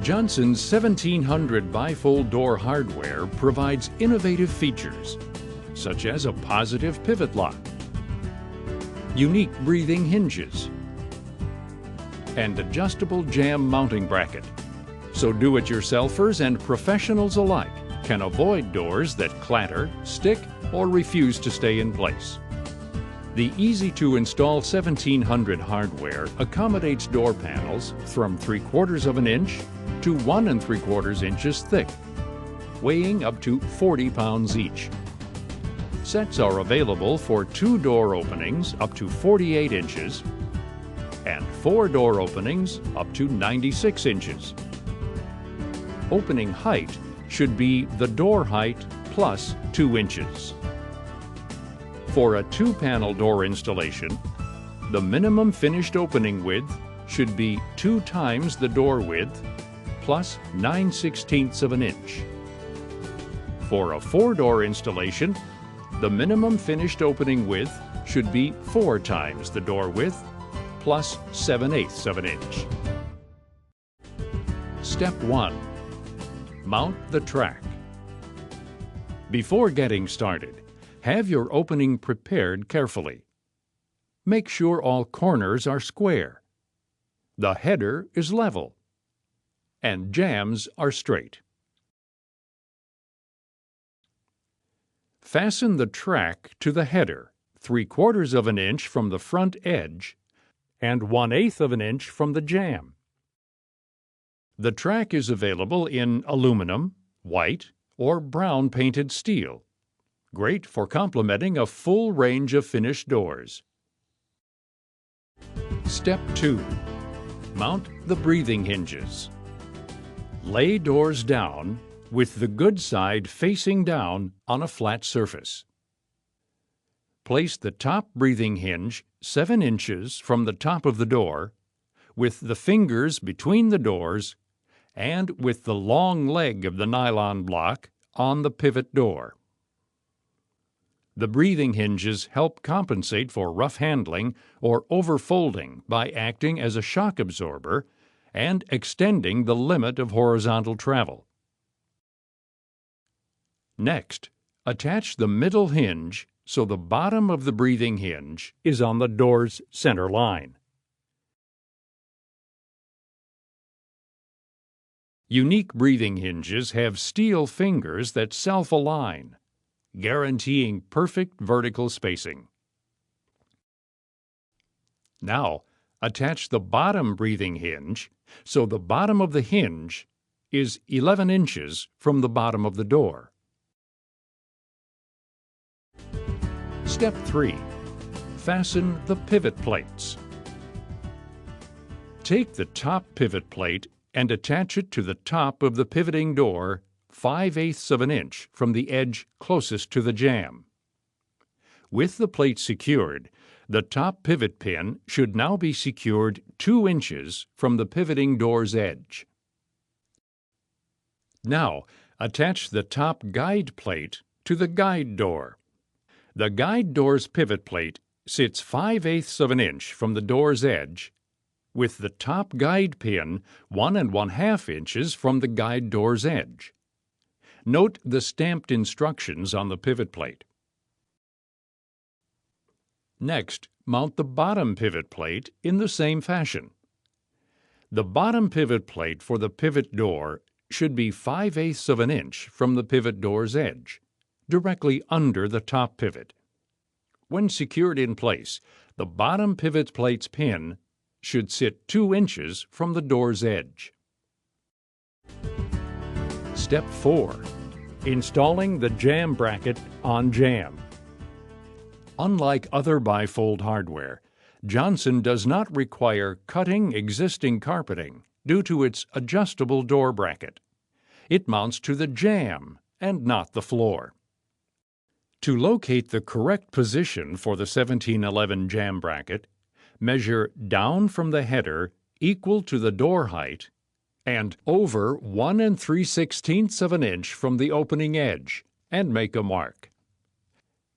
Johnson's 1700 bifold door hardware provides innovative features, such as a positive pivot lock, unique breathing hinges, and adjustable jamb mounting bracket, so do-it-yourselfers and professionals alike can avoid doors that clatter, stick, or refuse to stay in place. The easy-to-install 1700 hardware accommodates door panels from 3/4 of an inch to 1 3/4 inches thick, weighing up to 40 pounds each. Sets are available for 2 door openings up to 48 inches and 4 door openings up to 96 inches. Opening height should be the door height plus 2 inches. For a 2-panel door installation, the minimum finished opening width should be 2 times the door width plus 9/16 of an inch. For a 4-door installation, the minimum finished opening width should be 4 times the door width plus 7/8 of an inch. Step 1. Mount the track. Before getting started, have your opening prepared carefully. Make sure all corners are square. The header is level, and jambs are straight. Fasten the track to the header 3/4 of an inch from the front edge and 1/8 of an inch from the jamb. The track is available in aluminum, white, or brown painted steel. Great for complementing a full range of finished doors. Step 2. Mount the breathing hinges. Lay doors down with the good side facing down on a flat surface. Place the top breathing hinge 7 inches from the top of the door, with the fingers between the doors and with the long leg of the nylon block on the pivot door. The breathing hinges help compensate for rough handling or overfolding by acting as a shock absorber and extending the limit of horizontal travel. Next, attach the middle hinge so the bottom of the breathing hinge is on the door's center line. Unique breathing hinges have steel fingers that self-align, guaranteeing perfect vertical spacing. Now, attach the bottom breathing hinge so the bottom of the hinge is 11 inches from the bottom of the door. Step 3. Fasten the pivot plates. Take the top pivot plate and attach it to the top of the pivoting door 5/8 of an inch from the edge closest to the jamb. With the plate secured, the top pivot pin should now be secured 2 inches from the pivoting door's edge. Now, attach the top guide plate to the guide door. The guide door's pivot plate sits 5/8 of an inch from the door's edge, with the top guide pin 1 1/2 inches from the guide door's edge. Note the stamped instructions on the pivot plate. Next, mount the bottom pivot plate in the same fashion. The bottom pivot plate for the pivot door should be 5/8 of an inch from the pivot door's edge, directly under the top pivot. When secured in place, the bottom pivot plate's pin should sit 2 inches from the door's edge. Step 4. Installing the jamb bracket on jamb. Unlike other bifold hardware, Johnson does not require cutting existing carpeting due to its adjustable door bracket. It mounts to the jamb and not the floor. To locate the correct position for the 1711 jamb bracket, measure down from the header equal to the door height and over 1 3/16 of an inch from the opening edge, and make a mark.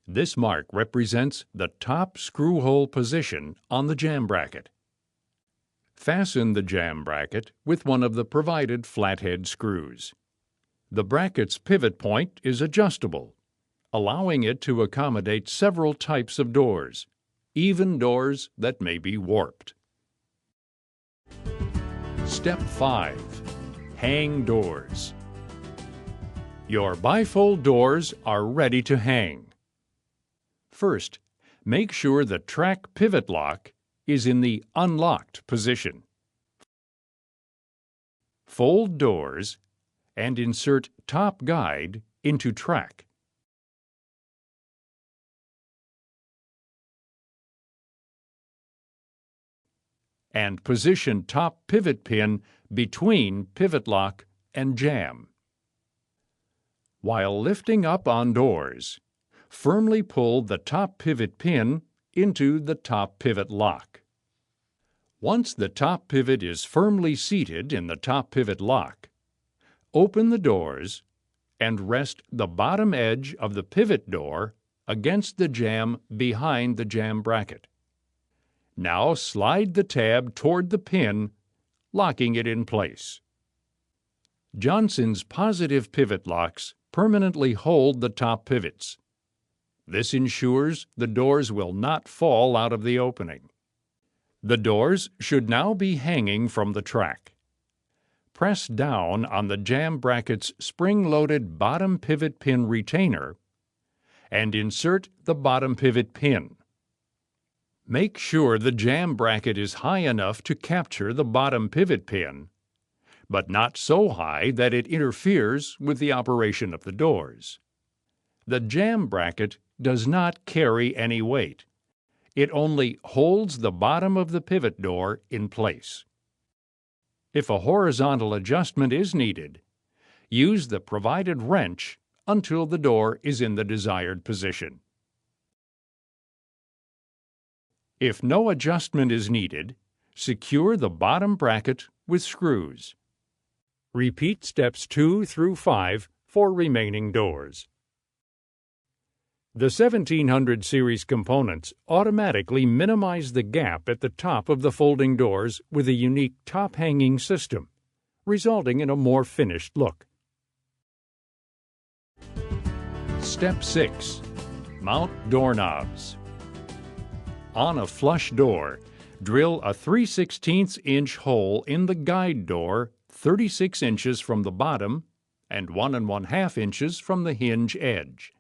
This mark represents the top screw hole position on the jamb bracket. Fasten the jam bracket with one of the provided flathead screws. The bracket's pivot point is adjustable, allowing it to accommodate several types of doors, even doors that may be warped. Step 5. Hang doors. Your bifold doors are ready to hang. First, make sure the track pivot lock is in the unlocked position. Fold doors and insert top guide into track. And position top pivot pin between pivot lock and jam. While lifting up on doors, firmly pull the top pivot pin into the top pivot lock. Once the top pivot is firmly seated in the top pivot lock, open the doors and rest the bottom edge of the pivot door against the jam behind the jam bracket. Now slide the tab toward the pin, locking it in place. Johnson's positive pivot locks permanently hold the top pivots. This ensures the doors will not fall out of the opening. The doors should now be hanging from the track. Press down on the jam bracket's spring-loaded bottom pivot pin retainer and insert the bottom pivot pin. Make sure the jam bracket is high enough to capture the bottom pivot pin, but not so high that it interferes with the operation of the doors. The jam bracket does not carry any weight. It only holds the bottom of the pivot door in place. If a horizontal adjustment is needed, use the provided wrench until the door is in the desired position. If no adjustment is needed, secure the bottom bracket with screws. Repeat steps 2 through 5 for remaining doors. The 1700 series components automatically minimize the gap at the top of the folding doors with a unique top-hanging system, resulting in a more finished look. Step 6. Mount doorknobs. On a flush door, drill a 3/16" hole in the guide door 36 inches from the bottom and 1 1/2 inches from the hinge edge.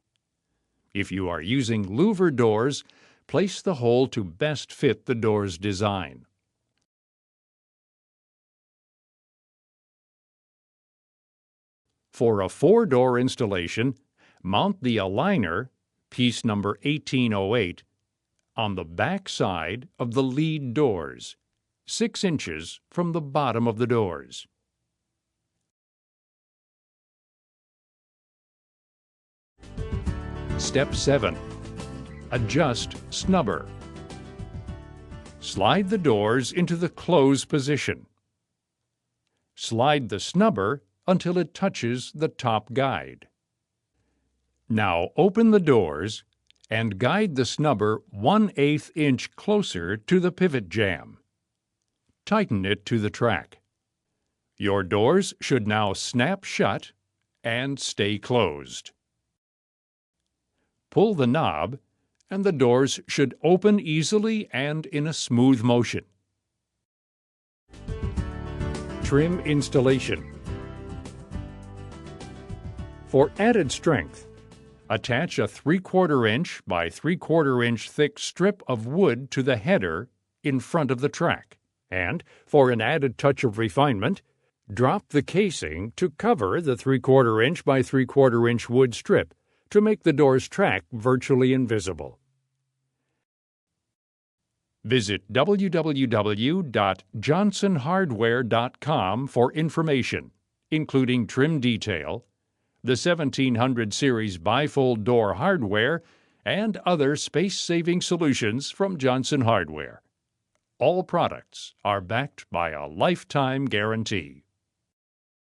If you are using louver doors, place the hole to best fit the door's design. For a 4-door installation, mount the aligner, piece number 1808, on the back side of the lead doors, 6 inches from the bottom of the doors. Step 7. Adjust snubber. Slide the doors into the close position. Slide the snubber until it touches the top guide. Now open the doors and guide the snubber 1/8 inch closer to the pivot jam. Tighten it to the track. Your doors should now snap shut and stay closed. Pull the knob, and the doors should open easily and in a smooth motion. Trim installation. For added strength, attach a 3/4 inch by 3/4 inch thick strip of wood to the header in front of the track, and, for an added touch of refinement, drop the casing to cover the 3/4 inch by 3/4 inch wood strip to make the door's track virtually invisible. Visit www.johnsonhardware.com for information, including trim detail, the 1700 series bifold door hardware, and other space-saving solutions from Johnson Hardware. All products are backed by a lifetime guarantee.